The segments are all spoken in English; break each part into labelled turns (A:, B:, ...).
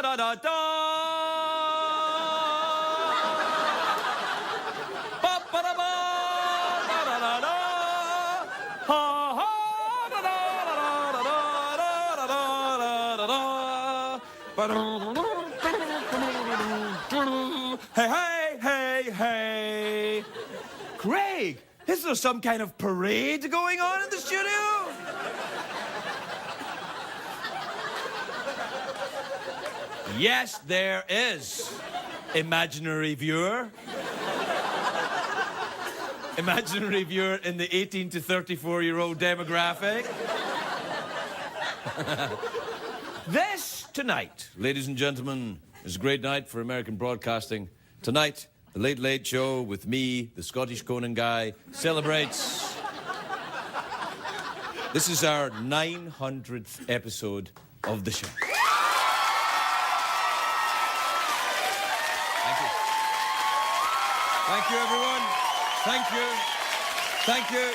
A: da da da. Ba ba da ba da da da da. Ha ha da da da da da da da da da. Hey hey hey hey. Craig, is there some kind of parade going on in the studio? Yes, there is, imaginary viewer. Imaginary viewer in the 18 to 34-year-old demographic. This tonight, ladies and gentlemen, is a great night for American broadcasting. Tonight, the Late Late Show with me, the Scottish Conan guy, celebrates. This is our 900th episode of the show. Thank you, everyone. Thank you. Thank you.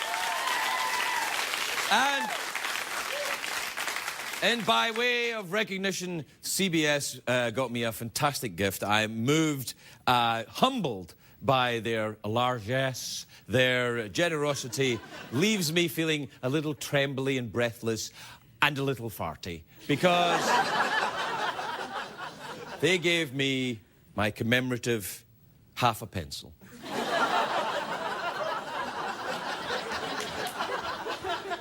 A: And by way of recognition, CBS got me a fantastic gift. I'm moved, humbled by their largesse. Their generosity leaves me feeling a little trembly and breathless and a little farty because they gave me my commemorative half a pencil.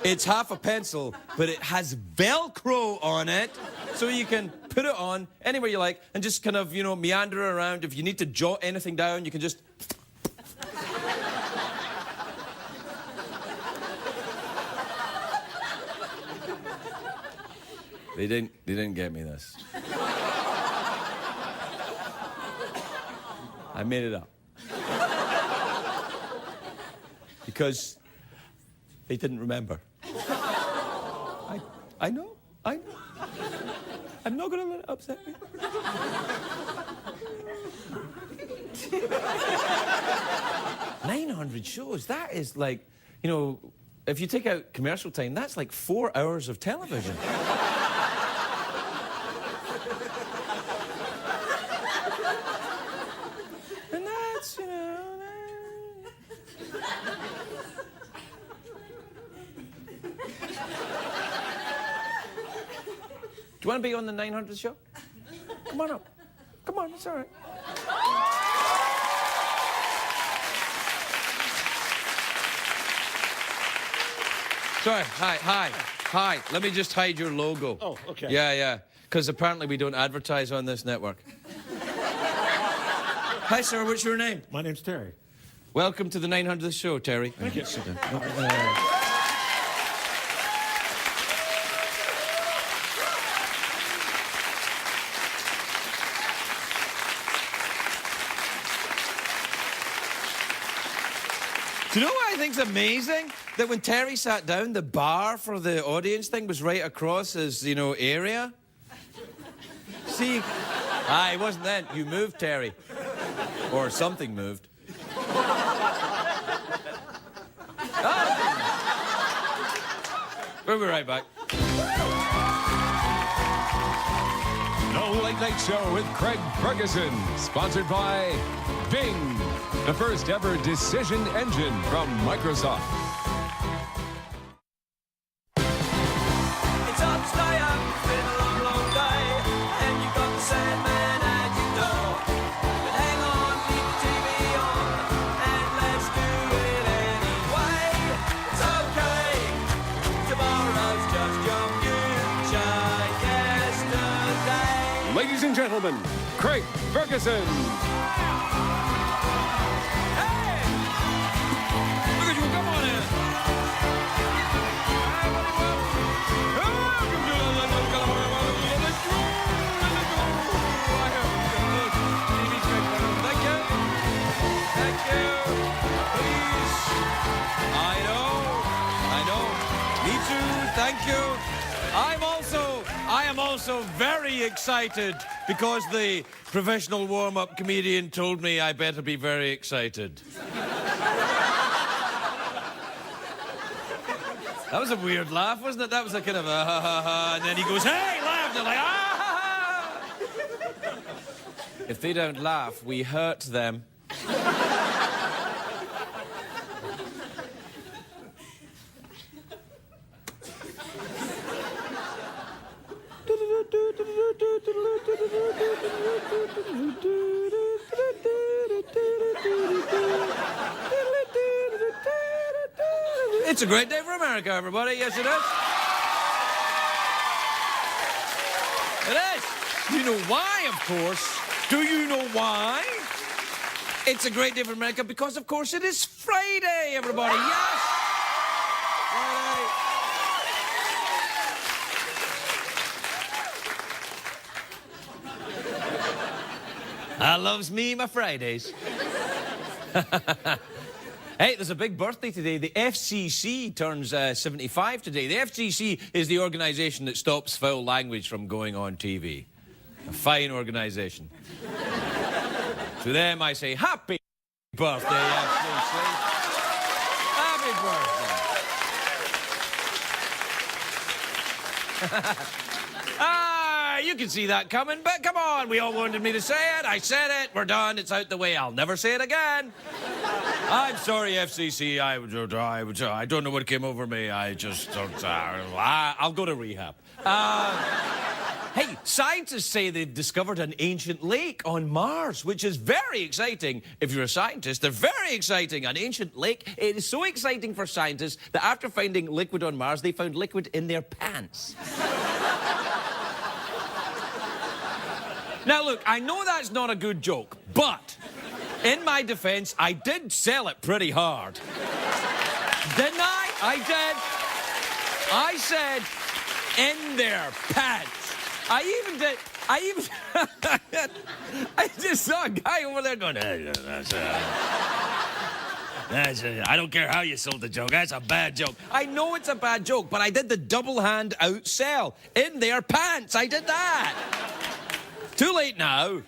A: It's half a pencil, but it has Velcro on it, so you can put it on anywhere you like and just kind of, you know, meander around. If you need to jot anything down, you can just... They didn't get me this. I made it up. Because they didn't remember. I know. I'm not gonna let it upset me. $900 shows, that is like, you know, if you take out commercial time, that's like 4 hours of television. And that's, you know... Do you want to be on the 900th show? Come on up. Come on, it's all right. Sorry, hi. Let me just hide your logo.
B: Oh, okay.
A: Yeah. Because apparently we don't advertise on this network. Hi, sir, what's your name?
B: My name's Terry.
A: Welcome to the 900th show, Terry.
B: Thank you.
A: Sit down. Do you know what I think's amazing? That when Terry sat down, the bar for the audience thing was right across his, you know, area. See? It wasn't then. You moved, Terry. Or something moved. We'll be right back.
C: The Late Late Show with Craig Ferguson, sponsored by Bing, the first ever decision engine from Microsoft.
D: It's up, stay up, it's been a long, long day, and you've got the Sandman at your door. But hang on, leave the TV on, and let's do it anyway. It's okay, tomorrow's just your future yesterday.
C: Ladies and gentlemen, Craig Ferguson.
A: Thank you. I am also very excited because the professional warm-up comedian told me I better be very excited. That was a weird laugh, wasn't it? That was a kind of a ha ha ha, and then he goes, hey, laugh, and they're like, ah ha ha. If they don't laugh, we hurt them. It's a great day for America, everybody. Yes, it is. It is. You know why, of course. Do you know why? It's a great day for America because, of course, it is Friday, everybody. Yes! Friday. I loves me my Fridays. Hey, there's a big birthday today. The FCC turns 75 today. The FCC is the organisation that stops foul language from going on TV. A fine organisation. To them, I say, happy birthday, FCC. Happy birthday. You can see that coming, but come on, we all wanted me to say it. I said it. We're done. It's out the way. I'll never say it again. I'm sorry, FCC. I don't know what came over me. I just don't. I'll go to rehab. Hey, scientists say they've discovered an ancient lake on Mars, which is very exciting. If you're a scientist, they're very exciting. An ancient lake. It is so exciting for scientists that after finding liquid on Mars, they found liquid in their pants. Now, look, I know that's not a good joke, but in my defense, I did sell it pretty hard. Didn't I? I did. I said, in their pants. I just saw a guy over there going, I don't care how you sold the joke. That's a bad joke. I know it's a bad joke, but I did the double hand out sell. In their pants. I did that. Too late now.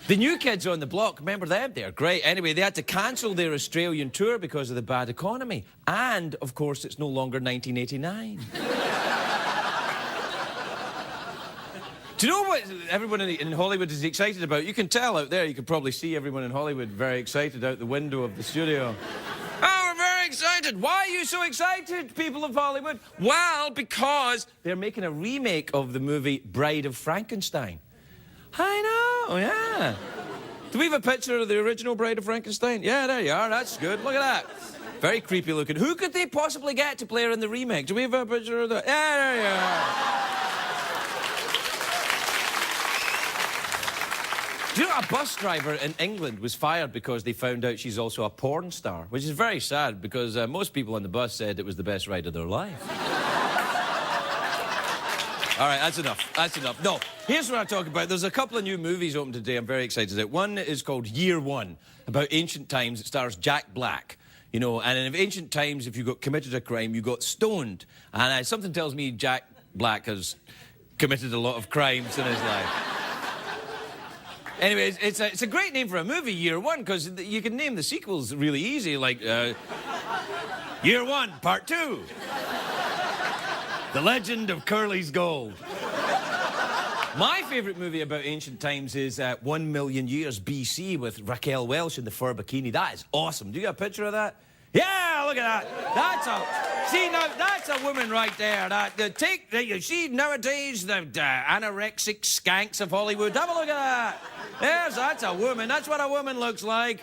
A: The New Kids on the Block, remember them? They're great. Anyway, they had to cancel their Australian tour because of the bad economy. And, of course, it's no longer 1989. Do you know what everyone in Hollywood is excited about? You can tell out there, you can probably see everyone in Hollywood very excited out the window of the studio. Oh, we're very excited. Why are you so excited, people of Hollywood? Well, because they're making a remake of the movie Bride of Frankenstein. I know, yeah. Do we have a picture of the original Bride of Frankenstein? Yeah, there you are. That's good. Look at that. Very creepy looking. Who could they possibly get to play her in the remake? Do we have a picture of that? Yeah, there you are. Do you know a bus driver in England was fired because they found out she's also a porn star, which is very sad because most people on the bus said it was the best ride of their life. All right, that's enough. That's enough. No, here's what I talk about. There's a couple of new movies open today I'm very excited about. One is called Year One, about ancient times. It stars Jack Black. You know, and in ancient times, if you got committed a crime, you got stoned. And something tells me Jack Black has committed a lot of crimes in his life. Anyway, it's a great name for a movie, Year One, because you can name the sequels really easy, like Year One, Part 2. The Legend of Curly's Gold. My favourite movie about ancient times is 1 Million Years BC with Raquel Welch in the fur bikini. That is awesome. Do you have a picture of that? Yeah, look at that. See, now, that's a woman right there. You see, nowadays, the anorexic skanks of Hollywood. Have a look at that. Yes, that's a woman. That's what a woman looks like.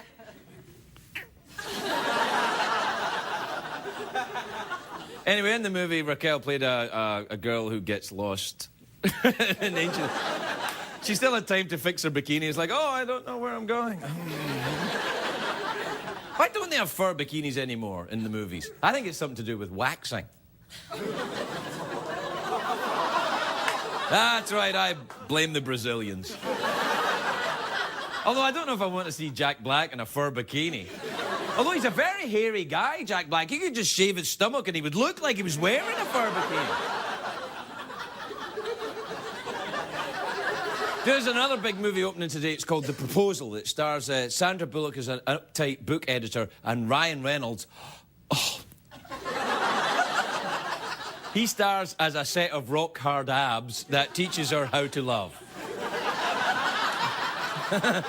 A: Anyway, in the movie, Raquel played a girl who gets lost in ancient... She still had time to fix her bikini. It's like, oh, I don't know where I'm going. Why don't they have fur bikinis anymore in the movies? I think it's something to do with waxing. That's right, I blame the Brazilians. Although I don't know if I want to see Jack Black in a fur bikini. Although he's a very hairy guy, Jack Black. He could just shave his stomach and he would look like he was wearing a fur bikini. There's another big movie opening today. It's called The Proposal. It stars Sandra Bullock as an uptight book editor and Ryan Reynolds. Oh. He stars as a set of rock-hard abs that teaches her how to love. What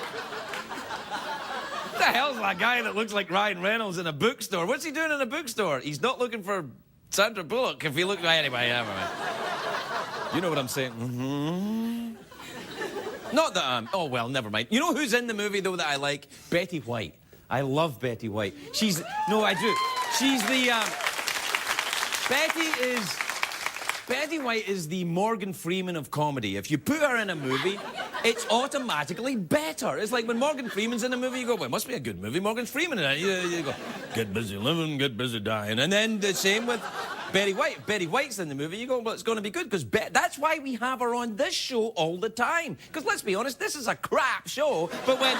A: the hell's that guy that looks like Ryan Reynolds in a bookstore? What's he doing in a bookstore? He's not looking for Sandra Bullock. If he looked... Anyway, never mind. You know what I'm saying? Mm-hmm. Not that I'm... Oh, well, never mind. You know who's in the movie, though, that I like? Betty White. I love Betty White. She's... No, I do. She's the... Betty White is the Morgan Freeman of comedy. If you put her in a movie, it's automatically better. It's like when Morgan Freeman's in a movie, you go, well, it must be a good movie. Morgan Freeman in it. You go, get busy living, get busy dying. And then the same with Betty White. If Betty White's in the movie, you go, well, it's going to be good, because that's why we have her on this show all the time. Because let's be honest, this is a crap show, but when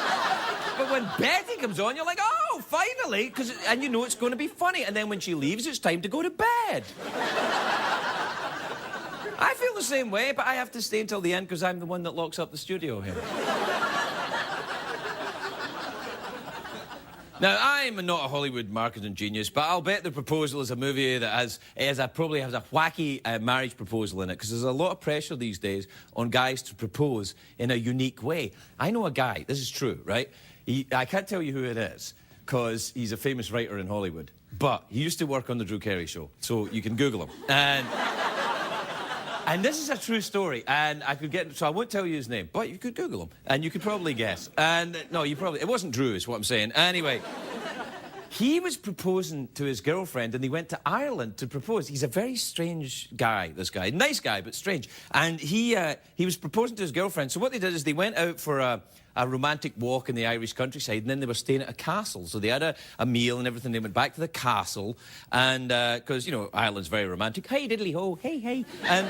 A: Betty comes on, you're like, oh, finally, and you know it's going to be funny. And then when she leaves, it's time to go to bed. I feel the same way, but I have to stay until the end because I'm the one that locks up the studio here. Now, I'm not a Hollywood marketing genius, but I'll bet The Proposal is a movie that probably has a wacky marriage proposal in it, because there's a lot of pressure these days on guys to propose in a unique way. I know a guy, this is true, right? I can't tell you who it is, because he's a famous writer in Hollywood, but he used to work on The Drew Carey Show, so you can Google him. And this is a true story, and so I won't tell you his name, but you could Google him, and you could probably guess. And, no, it wasn't Drew, is what I'm saying. Anyway, he was proposing to his girlfriend, and he went to Ireland to propose. He's a very strange guy, this guy. Nice guy, but strange. And he was proposing to his girlfriend, so what they did is they went out for a romantic walk in the Irish countryside, and then they were staying at a castle. So they had a meal and everything. They went back to the castle, and because, you know, Ireland's very romantic. Hey, diddly-ho, hey, hey. And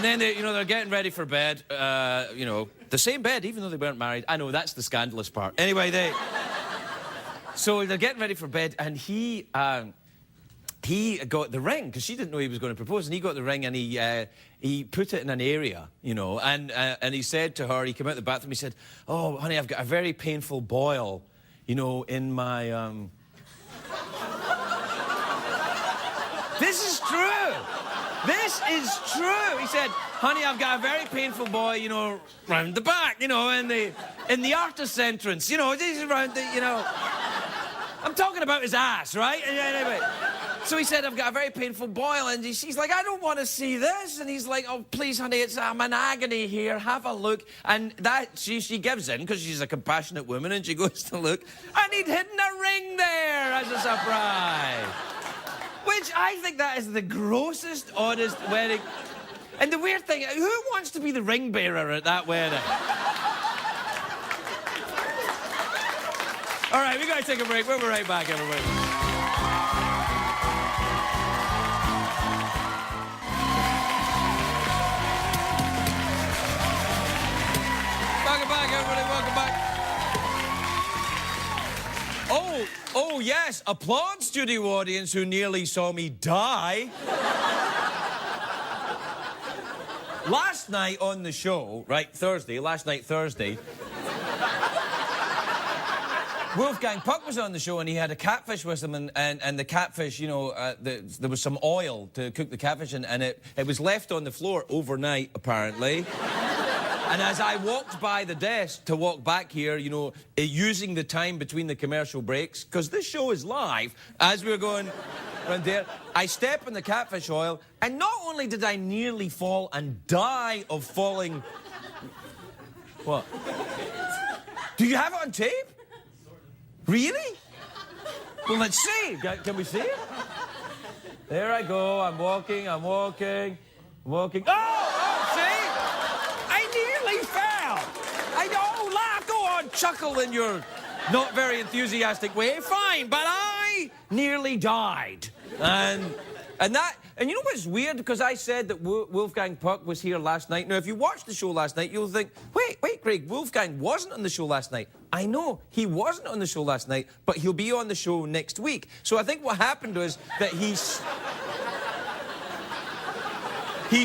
A: then, they're getting ready for bed, the same bed, even though they weren't married. I know, that's the scandalous part. Anyway, so they're getting ready for bed, and he got the ring, because she didn't know he was going to propose, and he got the ring, and he put it in an area, and he said to her, he came out of the bathroom, he said, oh, honey, I've got a very painful boil, in my, This is true! This is true! He said, honey, I've got a very painful boil, round the back, in the artist's entrance, this is around the, I'm talking about his ass, right? Anyway. So he said, I've got a very painful boil, and she's like, I don't want to see this. And he's like, oh, please, honey, I'm in agony here, have a look. And she gives in, because she's a compassionate woman, and she goes to look, and he'd hidden a ring there as a surprise. Which I think that is the grossest, oddest wedding. And the weird thing, who wants to be the ring bearer at that wedding? All right, we got to take a break. We'll be right back, everybody. Welcome back, everybody. Welcome back. Oh, yes. Applaud, studio audience, who nearly saw me die. Last night on the show, right, Thursday, Wolfgang Puck was on the show, and he had a catfish with him, and the catfish, there was some oil to cook the catfish, and it was left on the floor overnight, apparently. And as I walked by the desk to walk back here, using the time between the commercial breaks, because this show is live, as we were going around there, I step in the catfish oil, and not only did I nearly fall and die of falling... What? Do you have it on tape? Really? Well, let's see. Can we see it? There I go. I'm walking. Oh, see? I nearly fell. Laugh. Go on, chuckle in your not very enthusiastic way. Fine, but I nearly died. And you know what's weird? Because I said that Wolfgang Puck was here last night. Now, if you watched the show last night, you'll think, wait, Craig, Wolfgang wasn't on the show last night. I know, he wasn't on the show last night, but he'll be on the show next week. So I think what happened was that he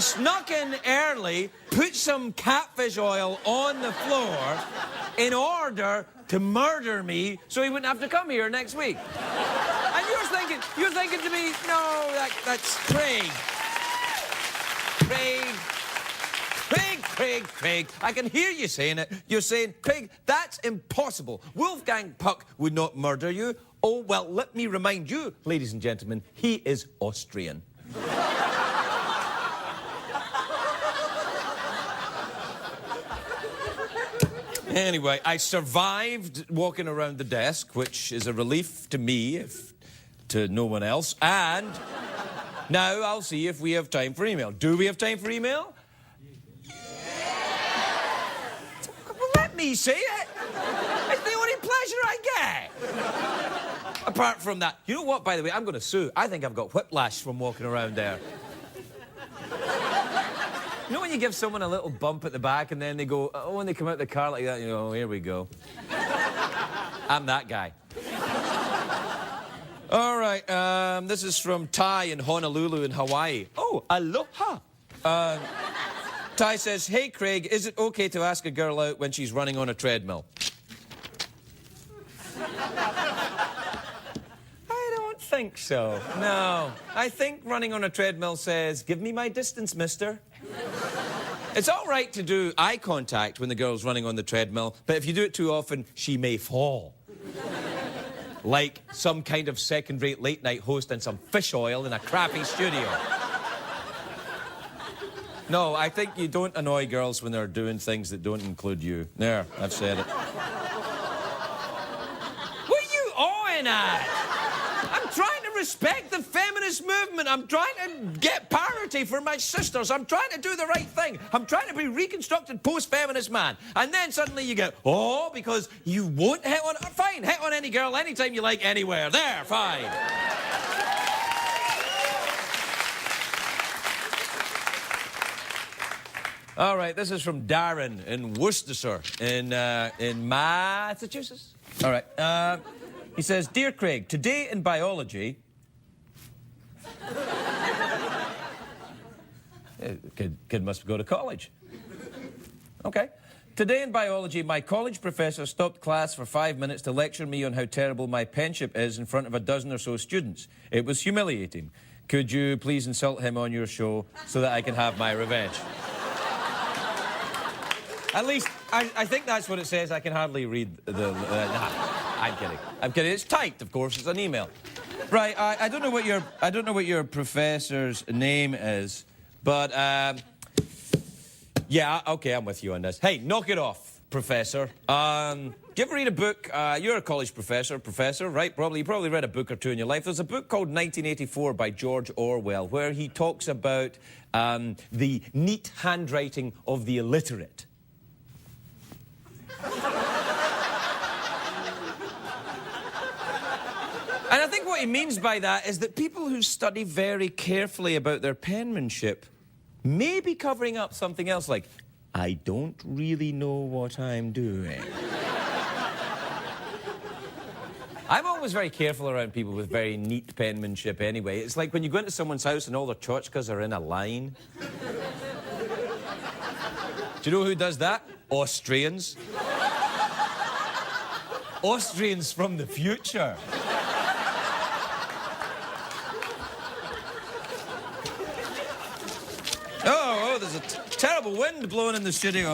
A: snuck in early, put some catfish oil on the floor in order to murder me so he wouldn't have to come here next week. And you're thinking to me, no, that's Craig. Craig, I can hear you saying it. You're saying, Craig, that's impossible. Wolfgang Puck would not murder you. Oh, well, let me remind you, ladies and gentlemen, he is Austrian. Anyway, I survived walking around the desk, which is a relief to me, if to no one else. And now I'll see if we have time for email. Do we have time for email? Well, let me say it. It's the only pleasure I get. Apart from that, you know what, by the way, I'm going to sue. I think I've got whiplash from walking around there. You know when you give someone a little bump at the back and then they go, oh, when they come out the car like that, you go, oh, here we go. I'm that guy. All right, this is from Ty in Honolulu in Hawaii. Oh, aloha. Ty says, hey, Craig, is it okay to ask a girl out when she's running on a treadmill? I don't think so, no. I think running on a treadmill says, give me my distance, mister. It's all right to do eye contact when the girl's running on the treadmill, but if you do it too often, she may fall. Like some kind of second-rate late-night host in some fish oil in a crappy studio. No, I think you don't annoy girls when they're doing things that don't include you. There, I've said it. What are you awing at? I'm trying to respect the feminist movement. I'm trying to get parity for my sisters. I'm trying to do the right thing. I'm trying to be reconstructed post-feminist man. And then suddenly you get, oh, because you won't hit on... Fine, hit on any girl anytime you like, anywhere. There, fine. All right, this is from Darren in Worcestershire, in Massachusetts. All right. He says, Dear Craig, today in biology... Kid must go to college. Okay. Today in biology, my college professor stopped class for 5 minutes to lecture me on how terrible my penship is in front of a dozen or so students. It was humiliating. Could you please insult him on your show so that I can have my revenge? At least, I think that's what it says. I can hardly read the... I'm kidding. I'm kidding. It's typed, of course. It's an email. Right. I don't know what your professor's name is, but yeah. Okay, I'm with you on this. Hey, knock it off, professor. Do you ever read a book? You're a college professor, right? You probably read a book or two in your life. There's a book called 1984 by George Orwell, where he talks about the neat handwriting of the illiterate. And I think what he means by that is that people who study very carefully about their penmanship may be covering up something else, like, I don't really know what I'm doing. I'm always very careful around people with very neat penmanship anyway. It's like when you go into someone's house and all their tchotchkes are in a line. Do you know who does that? Austrians. Austrians from the future. Oh, there's a terrible wind blowing in the studio.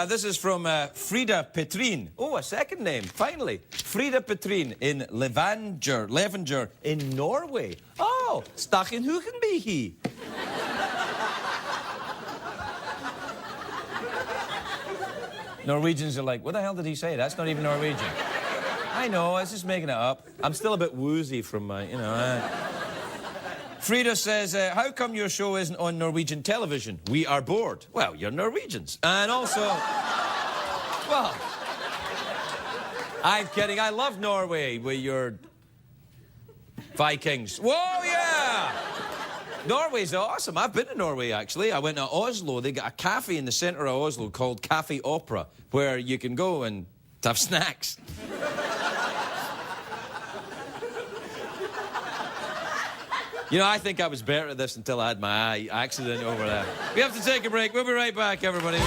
A: This is from Frida Petrine. Oh, a second name, finally. Frida Petrine in Levanger in Norway. Oh, Stachenhuchenbehi. Norwegians are like, what the hell did he say? That's not even Norwegian. I know, I was just making it up. I'm still a bit woozy from my, you know... Frida says, how come your show isn't on Norwegian television? We are bored. Well, you're Norwegians. And also... Well... I'm kidding. I love Norway with your... Vikings. Whoa, yeah! Norway's awesome. I've been to Norway, actually. I went to Oslo. They got a cafe in the centre of Oslo called Cafe Opera, where you can go and have snacks. You know, I think I was better at this until I had my eye accident over there. We have to take a break. We'll be right back, everybody.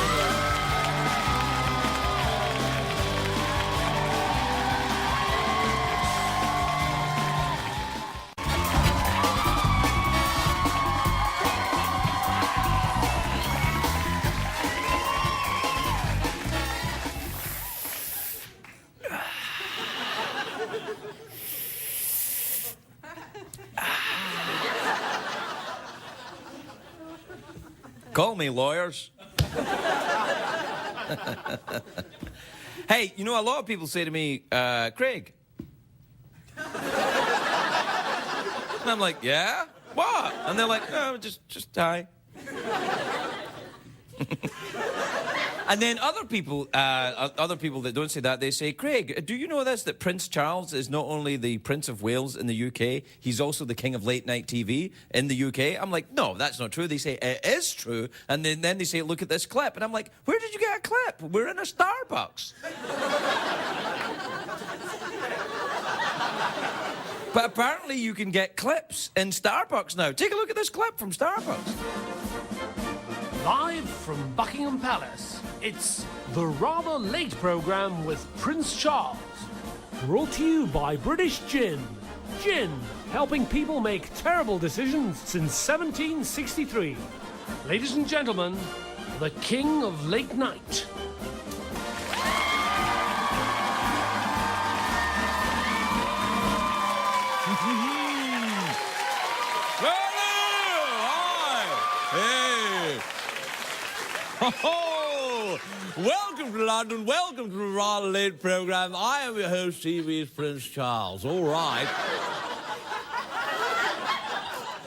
A: Call me, lawyers. Hey, you know, a lot of people say to me, Craig. And I'm like, yeah? What? And they're like, no, just hi. And then other people that don't say that, they say, Craig, do you know this, that Prince Charles is not only the Prince of Wales in the UK, he's also the king of late-night TV in the UK? I'm like, no, that's not true. They say, it is true. And then they say, look at this clip. And I'm like, where did you get a clip? We're in a Starbucks. But apparently you can get clips in Starbucks now. Take a look at this clip from Starbucks.
B: Live from Buckingham Palace, it's the Rather Late programme with Prince Charles. Brought to you by British Gin. Gin, helping people make terrible decisions since 1763. Ladies and gentlemen, the King of Late Night.
A: Oh, welcome to London, welcome to the Rather Late programme. I am your host, TV's Prince Charles. All right.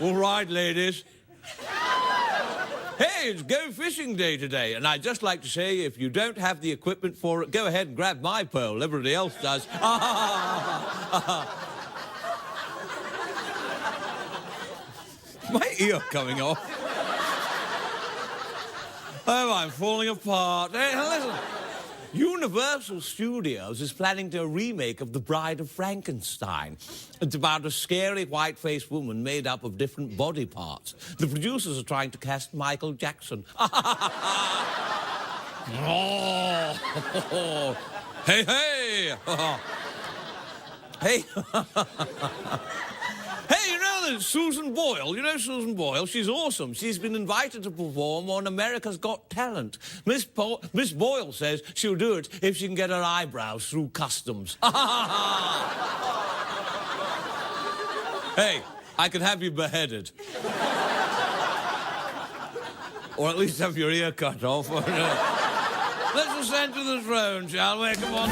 A: All right, ladies. Hey, it's Go Fishing Day today, and I'd just like to say, if you don't have the equipment for it, go ahead and grab my pole. Everybody else does. My ear coming off. Oh, I'm falling apart. Hey, listen. Universal Studios is planning a remake of The Bride of Frankenstein. It's about a scary white-faced woman made up of different body parts. The producers are trying to cast Michael Jackson. Oh. Hey, hey. Hey. Hey, you know that Susan Boyle? You know Susan Boyle? She's awesome. She's been invited to perform on America's Got Talent. Miss Boyle says she'll do it if she can get her eyebrows through customs. Hey, I can have you beheaded. Or at least have your ear cut off. Let's ascend to the throne, shall we? Come on.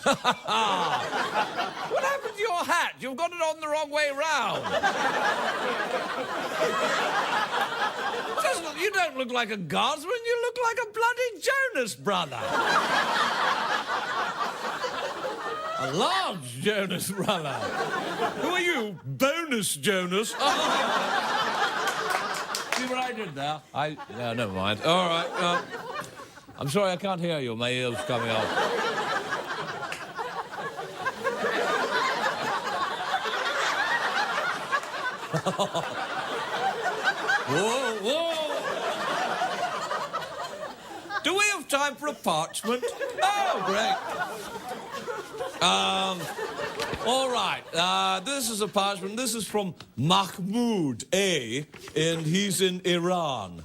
A: What happened to your hat? You've got it on the wrong way round. You don't look like a guardsman, you look like a bloody Jonas brother. A large Jonas brother. Who are you, Bonus Jonas? See what I did there? Yeah, never mind. All right. I'm sorry, I can't hear you. My ear's coming off. Whoa, whoa. Do we have time for a parchment? Oh, great. All right. This is a parchment. This is from Mahmoud A, and he's in Iran.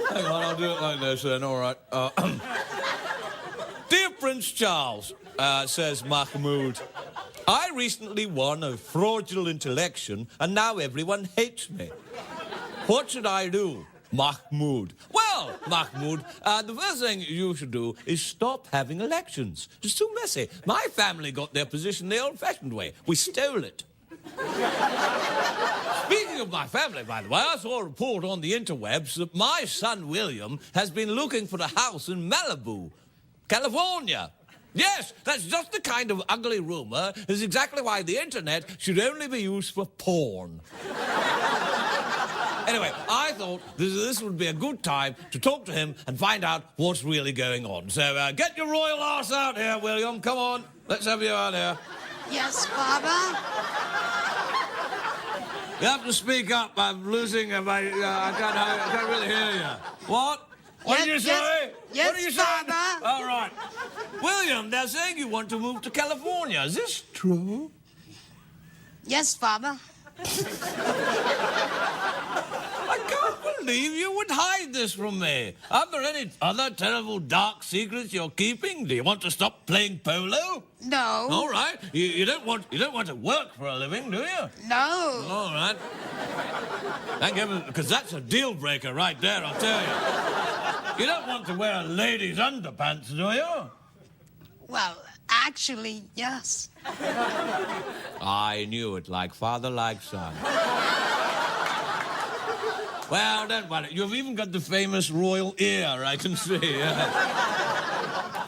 A: Hang on, I'll do it like this then, all right. Dear Prince Charles, says Mahmoud, I recently won a fraudulent election and now everyone hates me. What should I do? Mahmoud. Well, Mahmoud, the first thing you should do is stop having elections. It's too messy. My family got their position the old-fashioned way. We stole it. Speaking of my family, by the way, I saw a report on the interwebs that my son William has been looking for a house in Malibu, California. Yes, that's just the kind of ugly rumor is exactly why the internet should only be used for porn. Anyway, I thought this would be a good time to talk to him and find out what's really going on. So get your royal arse out here, William. Come on, let's have you out here.
E: Yes, Father?
A: You have to speak up. I'm losing my... I can't really hear you. What? What did you say?
E: Yes,
A: what did you say?
E: Father.
A: All right. William, they're saying you want to move to California. Is this true?
E: Yes, Father.
A: I can't believe you would hide this from me. Are there any other terrible dark secrets you're keeping? Do you want to stop playing polo?
E: No.
A: All right. You don't want to work for a living, do you?
E: No.
A: All right. Thank heaven, because that's a deal breaker right there, I'll tell you. You don't want to wear a lady's underpants, do you?
E: Well, actually, yes.
A: I knew it, like father, like son. Well, don't worry. You've even got the famous royal ear, I can see.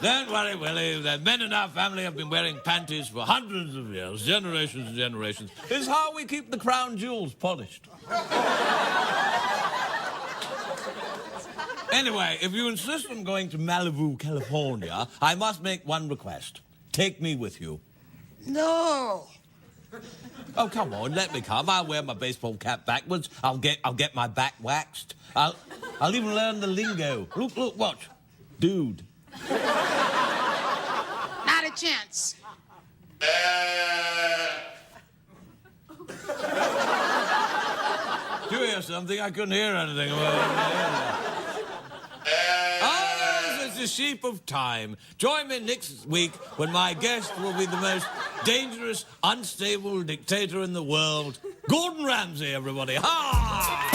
A: Don't worry, Willie. The men in our family have been wearing panties for hundreds of years, generations and generations. It's how we keep the crown jewels polished. Anyway, if you insist on going to Malibu, California, I must make one request. Take me with you.
E: No.
A: Oh, come on, let me come. I'll wear my baseball cap backwards. I'll get my back waxed. I'll even learn the lingo. Look, watch. Dude.
E: Not a chance.
A: Do you hear something? I couldn't hear anything. Oh, it's the sheep of time. Join me next week when my guest will be the most dangerous, unstable dictator in the world, Gordon Ramsay, everybody. Ha!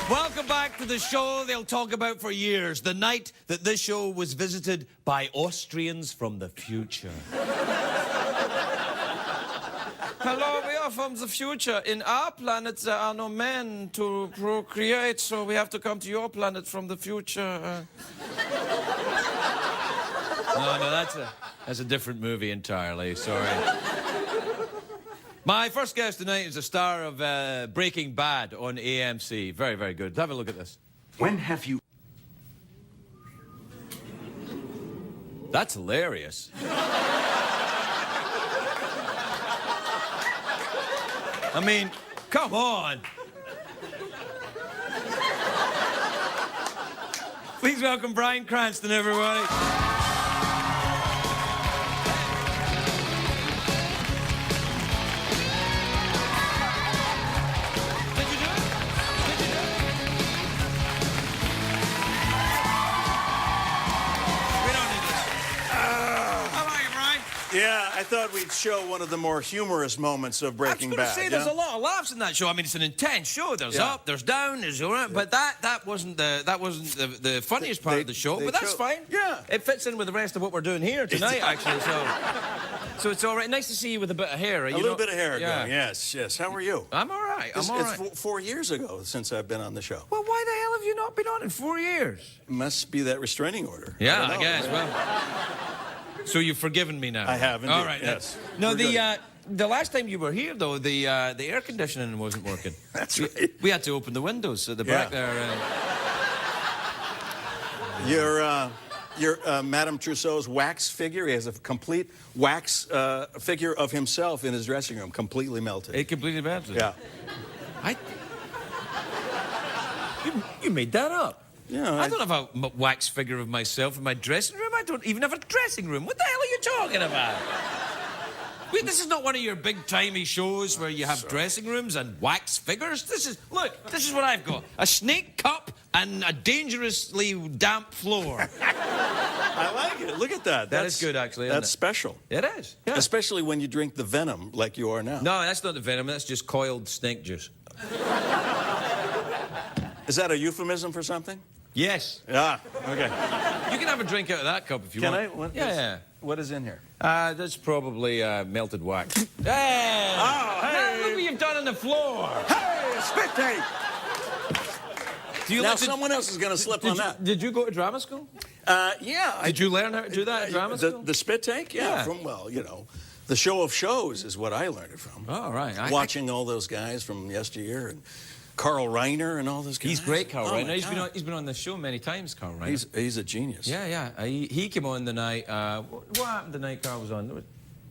A: Welcome back to the show they'll talk about for years. The night that this show was visited by Austrians from the future. Hello, we are from the future. In our planet, there are no men to procreate, so we have to come to your planet from the future. No, that's a different movie entirely. Sorry. My first guest tonight is a star of Breaking Bad on AMC. Very, very good. Have a look at this.
F: When have you...
A: That's hilarious. I mean, come on. Please welcome Bryan Cranston, everybody.
F: Yeah, I thought we'd show one of the more humorous moments of Breaking Bad.
A: I was going to say, there's a lot of laughs in that show. I mean, it's an intense show. There's up, there's down, there's all right. But that wasn't the funniest part of the show. But that's fine.
F: Yeah,
A: it fits in with the rest of what we're doing here tonight, actually. So it's all right. Nice to see you with a bit of hair.
F: A little bit of hair going. Yes. How are you?
A: I'm all right. I'm all right.
F: It's 4 years ago since I've been on the show.
A: Well, why the hell have you not been on in 4 years?
F: Must be that restraining order.
A: Yeah, I guess. Well. So you've forgiven me now?
F: I have, indeed.
A: All right.
F: Yes.
A: No, the last time you were here, though, the air conditioning wasn't working.
F: That's right.
A: We had to open the windows at the back there.
F: Your Madame Trousseau's wax figure. He has a complete wax figure of himself in his dressing room, completely melted.
A: It completely melted?
F: Yeah.
A: You made that up?
F: Yeah,
A: I don't have a wax figure of myself in my dressing room. I don't even have a dressing room. What the hell are you talking about? Wait, this is not one of your big-timey shows where you have dressing rooms and wax figures. This is what I've got. A snake cup and a dangerously damp floor.
F: I like it. Look at that.
A: That is good, actually, isn't
F: That's special.
A: It is. Yeah.
F: Especially when you drink the venom like you are now.
A: No, that's not the venom. That's just coiled snake juice.
F: Is that a euphemism for something?
A: Yes.
F: Yeah, okay.
A: You can have a drink out of that cup if you want.
F: Can I?
A: Yeah.
F: What is in here?
A: That's probably melted wax. Hey!
F: Oh, hey!
A: Look what you've done on the floor.
F: Hey, spit tape! Now someone else is going to slip on that.
A: Did you go to drama school?
F: Yeah.
A: Did you learn how to do that at drama school?
F: The spit take? Yeah.
A: Yeah.
F: From, The show of shows is what I learned it from.
A: Oh, right.
F: Watching all those guys from yesteryear, and Carl Reiner and all those guys.
A: He's great, Carl
F: Oh,
A: Reiner.
F: my God.
A: He's been on the show many times, Carl Reiner.
F: He's a genius.
A: Yeah. He came on the night. What happened the night Carl was on?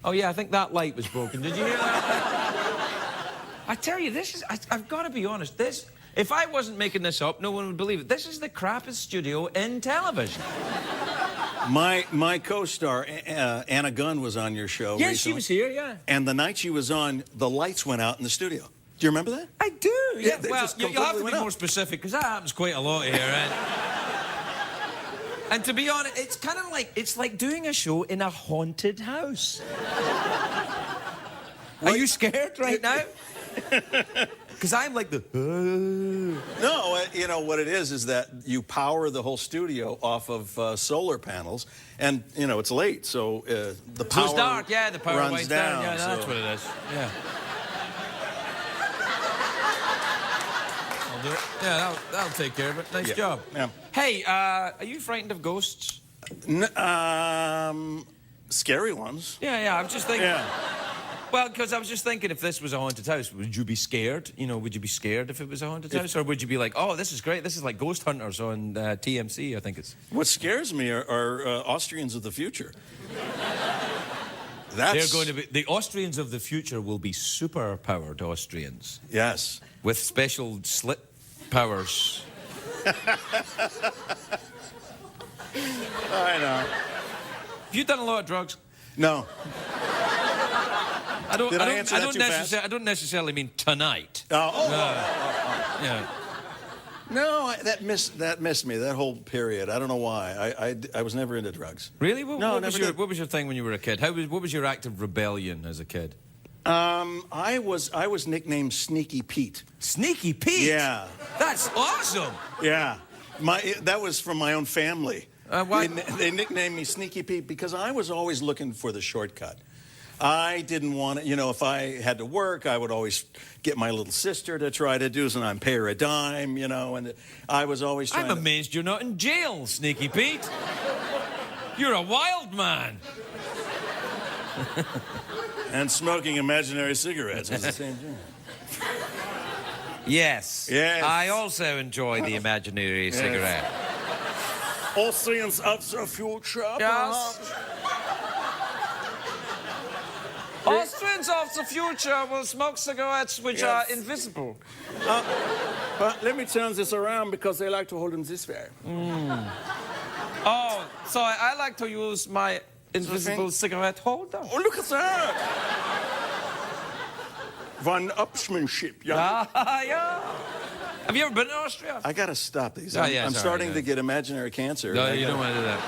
A: Oh, yeah, I think that light was broken. Did you hear that? I tell you, I've got to be honest. If I wasn't making this up, no one would believe it. This is the crappiest studio in television.
F: My co-star, Anna Gunn, was on your show
A: Yes,
F: recently.
A: she was here, yeah.
F: And the night she was on, the lights went out in the studio. Do you remember that?
A: I do, yeah.
F: they
A: Well,
F: just
A: you'll have to
F: completely
A: be
F: went
A: more
F: out.
A: specific, because that happens quite a lot here. And to be honest, it's kind of like doing a show in a haunted house. Are you scared right now? Because I'm like the...
F: No, you know, what it is that you power the whole studio off of solar panels, and, you know, it's late, so the power
A: So it's dark, yeah, the power
F: runs
A: winds down. Yeah, that's
F: so-
A: what it is. Yeah. I'll do it. Yeah, that'll take care of it. Nice
F: Yeah,
A: job.
F: yeah.
A: Hey, are you frightened of ghosts?
F: Scary ones.
A: Yeah, I'm just thinking...
F: Yeah.
A: Well, because I was just thinking, if this was a haunted house, would you be scared? You know, would you be scared if it was a haunted house? Or would you be like, oh, this is great. This is like Ghost Hunters on TMC, I think it's...
F: What scares me are Austrians of the future.
A: They're going to be... The Austrians of the future will be super-powered Austrians.
F: Yes.
A: With special slit powers.
F: I know.
A: Have you done a lot of drugs?
F: No.
A: I don't
F: answer that too fast?
A: I don't necessarily mean tonight. Yeah.
F: No, that missed me, that whole period. I don't know why. I was never into drugs.
A: Really?
F: No,
A: what
F: never
A: was
F: did.
A: what was your thing when you were a kid? What was your act of rebellion as a kid?
F: I was nicknamed Sneaky Pete.
A: Sneaky Pete?
F: Yeah.
A: That's awesome.
F: Yeah. That was from my own family.
A: Why?
F: They nicknamed me Sneaky Pete because I was always looking for the shortcut. I didn't want to, you know, if I had to work, I would always get my little sister to try to do something. I'd pay her a dime, you know, and I was always trying
A: I'm amazed you're not in jail, Sneaky Pete. You're a wild man.
F: And smoking imaginary cigarettes is the same thing.
A: Yes.
F: Yes.
A: I also enjoy the imaginary cigarette.
F: Austrians of the future,
A: Yes.
F: perhaps?
A: Austrians of the future will smoke cigarettes which are
F: Yes.
A: invisible.
F: But let me turn this around because they like to hold them this way.
A: Oh, so I like to use my invisible cigarette holder.
F: Oh, look at that! Von Upsmanship, yeah.
A: Yeah. Have you ever been to Austria?
F: I gotta stop these.
A: Oh,
F: I'm,
A: yeah,
F: I'm
A: sorry,
F: starting
A: yeah.
F: to get imaginary cancer.
A: No,
F: I
A: you
F: gotta-
A: don't want to do that.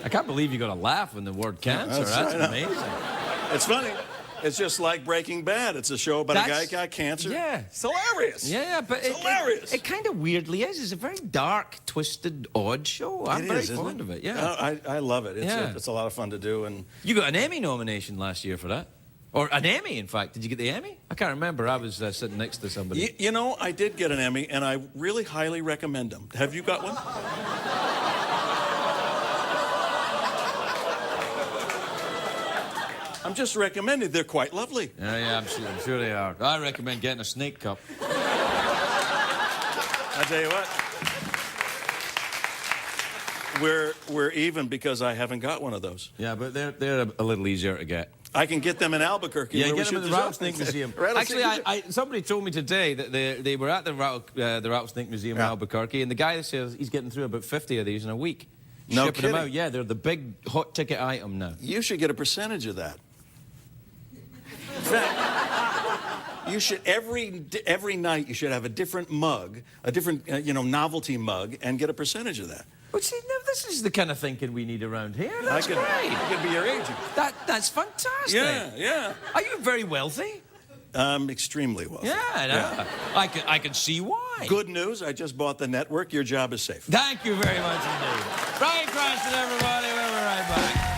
A: I can't believe you got to laugh when the word cancer.
F: that's
A: That's
F: right.
A: amazing.
F: It's funny. It's just like Breaking Bad. It's a show about a guy
A: That's-
F: who got cancer.
A: Yeah.
F: It's hilarious.
A: Yeah, but
F: It's hilarious.
A: It kind of weirdly is. It's a very dark, twisted, odd show. I'm
F: It
A: very
F: is, isn't
A: fond
F: it?
A: of it. Yeah.
F: No, I love it.
A: Yeah.
F: It's a lot of fun to do. And
A: You got an Emmy nomination last year for that. Or an Emmy, in fact. Did you get the Emmy? I can't remember. I was sitting next to somebody.
F: you know, I did get an Emmy, and I really highly recommend them. Have you got one? I'm just recommending. They're quite lovely.
A: Yeah, I'm sure they are. I recommend getting a snake cup.
F: I tell you what. We're even because I haven't got one of those.
A: Yeah, but they're a little easier to get.
F: I can get them in Albuquerque.
A: Yeah,
F: where we
A: get them
F: shoot
A: at the
F: this up.
A: Rattlesnake Museum.
F: Rattlesnake
A: Actually,
F: Museum.
A: somebody told me today that they were at the Rattlesnake Museum in
F: Yeah.
A: Albuquerque, and the guy says he's getting through about 50 of these in a week.
F: No
A: shipping them
F: kidding.
A: out. Yeah, they're the big hot ticket item now.
F: You should get a percentage of that. In fact, you should every night you should have a different mug, a different novelty mug, and get a percentage of that.
A: But see, now this is the kind of thinking we need around here. That's great.
F: I could be your agent.
A: That's fantastic.
F: Yeah.
A: Are you very wealthy?
F: Extremely well.
A: Yeah, I know. I can see why.
F: Good news, I just bought the network. Your job is safe.
A: Thank you very much indeed. Bryan Cranston, everybody. We'll be right back.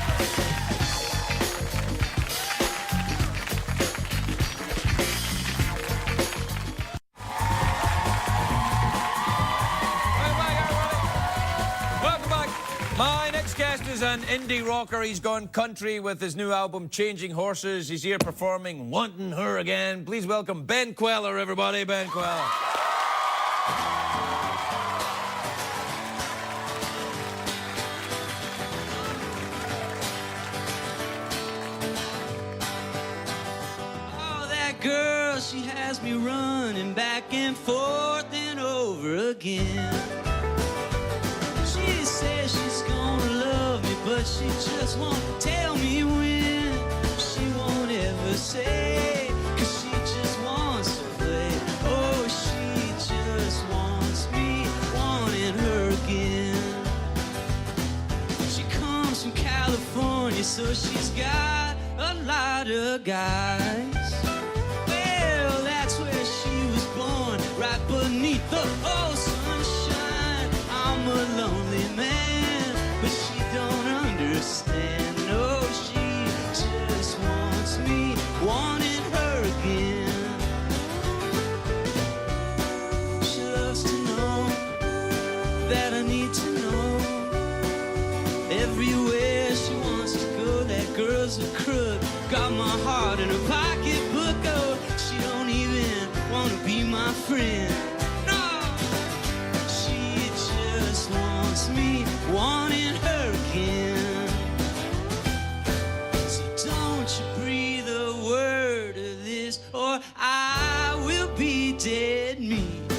A: Welcome back. My next guest is an indie rocker. He's gone country with his new album, Changing Horses. He's here performing Wanting Her Again. Please welcome Ben Kweller, everybody. Ben Kweller.
G: Oh, that girl, she has me running back and forth and over again. She says she's gonna love me, but she just won't tell me when. She won't ever say, 'cause she just wants to play. Oh, she just wants me, wanting her again. She comes from California, so she's got a lot of guys. Well, that's where she was born, right beneath the old sunshine. I'm a lonely man, but she don't understand. No, she just wants me, wanting her again. She loves to know that I need to know. Everywhere she wants to go, that girl's a crook. Got my heart in her pocketbook. Oh, she don't even want to be my friend. Me wanting her again. So don't you breathe a word of this, or I will be dead meat.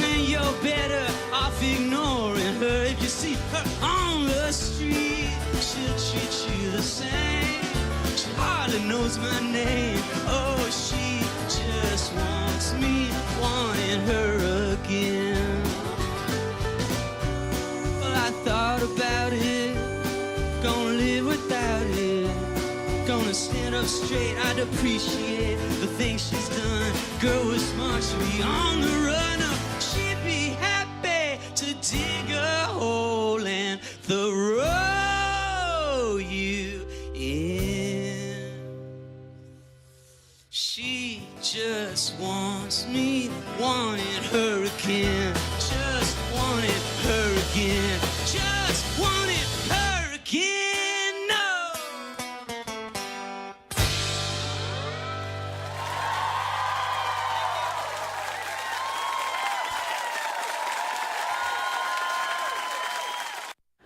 G: And you're better off ignoring her. If you see her on the street, she'll treat you the same. She hardly knows my name. Oh, she just wants me, wanting her again. I thought about it, gonna live without it. Gonna stand up straight, I'd appreciate the things she's done. Girl was smart, she'd be on the run. Oh, she'd be happy to dig a hole and throw you in. She just wants me, wanting her again. Just wanted her again. Just wanted her again. No.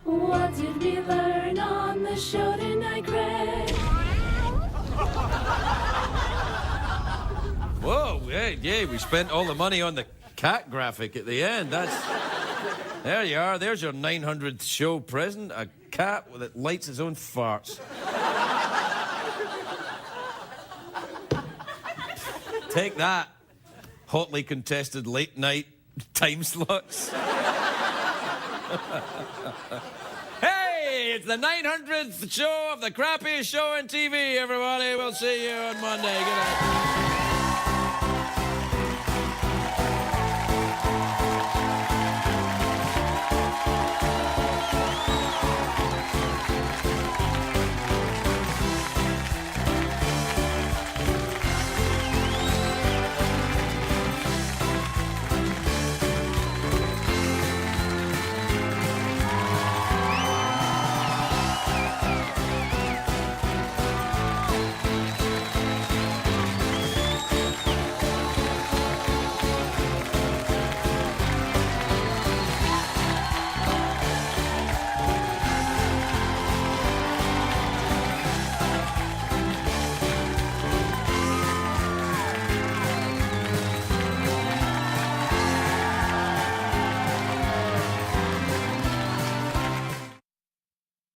H: What did we learn on the show tonight, Craig?
A: Whoa, yeah, we spent all the money on the cat graphic at the end. There you are. There's your 900th show present. A cat that lights its own farts. Take that, hotly contested late night time slots. Hey, it's the 900th show of the crappiest show on TV, everybody. We'll see you on Monday. Good night.